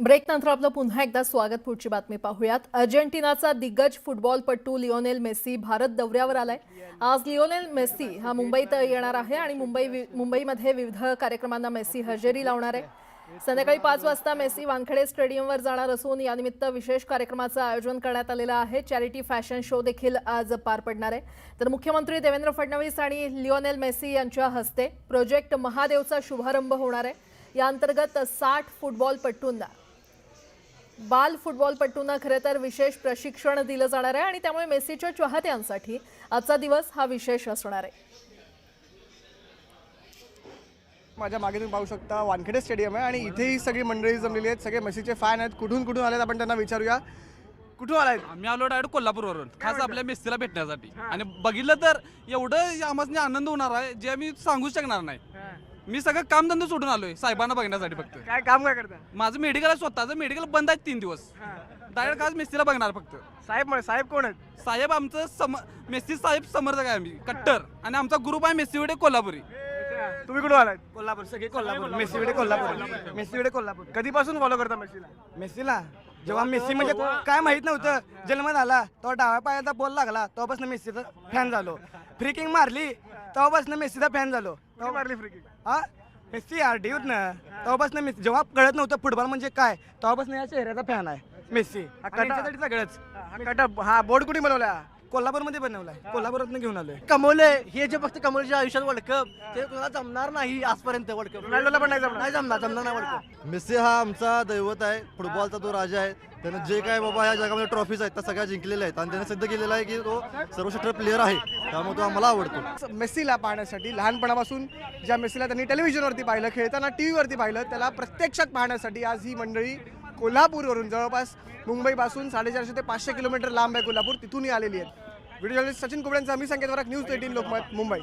ब्रेकनंतर आपलं पुन्हा एकदा स्वागत. पुढची बातमी पाहूयात. अर्जेंटिनाचा दिग्गज फुटबॉलपटू लिओनेल मेसी भारत दौऱ्यावर आलाय. आज लिओनेल मेसी हा मुंबईत येणार आहे आणि मुंबईमध्ये विविध कार्यक्रमांना मेसी हजेरी लावणार आहे. संध्याकाळी 5 वाजता मेसी वानखेडे स्टेडियमवर जाणार असून यानिमित्त विशेष कार्यक्रमाचं आयोजन करण्यात आलेलं आहे. चॅरिटी फॅशन शो देखील आज पार पडणार आहे. तर मुख्यमंत्री देवेंद्र फडणवीस आणि लिओनेल मेसी यांच्या हस्ते प्रोजेक्ट महादेवचा शुभारंभ होणार आहे. या अंतर्गत 60 फुटबॉलपटूंना बाल फुटबॉलपटूंना खरे तर विशेष प्रशिक्षण दिलं जाणार आहे आणि त्यामुळे मेसीच्या चाहत्यांसाठी आजचा दिवस हा विशेष असणार आहे. माझ्या मागे तुम्ही पाहू शकता वानखेडे स्टेडियम आहे आणि इथेही सगळी मंडळी जमलेली आहेत. सगळे मेसीचे फॅन आहेत. कुठून आलेत आपण त्यांना विचारूया. कुठून आलात? आम्ही आलो डायरेक्ट कोल्हापूरवरून खास आपल्या मेसीला भेटण्यासाठी. आणि बघितलं तर एवढं आम्हाला आनंद होणार आहे जे आम्ही सांगू शकणार नाही. मी सगळं कामधंदा सोडून आलोय साहेबांना बघण्यासाठी. फक्त काय काम काय करता? माझं मेडिकल आहे, स्वतःचं मेडिकल बंद आहे 3 दिवस. डायरेक्ट आज मेसीला बघणार फक्त. साहेब कोण आहेत? साहेब आमचं मेसी साहेब समर्थक आहे आम्ही कट्टर. आणि आमचा ग्रुप आहे मेसीवडे कोल्हापुरी. तुम्ही कुठून आलात? कोल्हापूर, सगळे कोल्हापूर. मेसीकडे कोल्हापूर. कधीपासून फॉलो करता मेसीला? मेसीला जेव्हा मेसी म्हणजे काय माहित नव्हतं, जन्म झाला तेव्हा डाव्या पायाचा बॉल लागला तेव्हापासून मेसीचा फॅन झालो. फ्री किक मारली तेव्हापासून मेसीचा फॅन झालो. कोणी मारली फ्री किक? हा मेसी आरडीत ना तेव्हापासून मेसी, जेव्हा कळत नव्हतं फुटबॉल म्हणजे काय तेव्हापासून या चेहऱ्याचा फॅन आहे मेसी. त्यांच्यासाठी सगळंच. हा बोर्ड कुठे बनवला? कोल्हापूरमध्ये बनवलाय, कोल्हापुरातून घेऊन आलोय. कमवले हे जे फक्त कमवल्याच्या आयुष्यात वर्ल्ड कप ते कोणाला जमणार नाही आजपर्यंत. वर्ल्ड कप रोनाल्डोला पण नाही जमणार. जमणार नाही वर्ल्ड कप. मेसी हा आमचा दैवत आहे, फुटबॉलचा तो राजा आहे. त्यानं जे काय बाबा ह्या जगामध्ये ट्रॉफीज आहेत त्या सगळ्या जिंकलेल्या आहेत आणि त्याने सिद्ध केलेला आहे की तो सर्वश्रेष्ठ प्लेअर आहे. त्यामुळे तो आम्हाला आवडतो. मेसीला पाहण्यासाठी लहानपणापासून ज्या मेसीला त्यांनी टेलिव्हिजनवरती पाहिलं, खेळताना टीव्हीवरती पाहिलं, त्याला प्रत्यक्षात पाहण्यासाठी आज ही मंडळी कोल्हापूरवरून जवळपास मुंबईपासून 450 ते 500 किलोमीटर लांब आहे कोल्हापूर, तिथूनही आलेली आहेत. व्हिडिओ जर्नलिस्ट सचिन कुबड्यांचा मी संकेत वराक, न्यूज 18 लोकमत, मुंबई.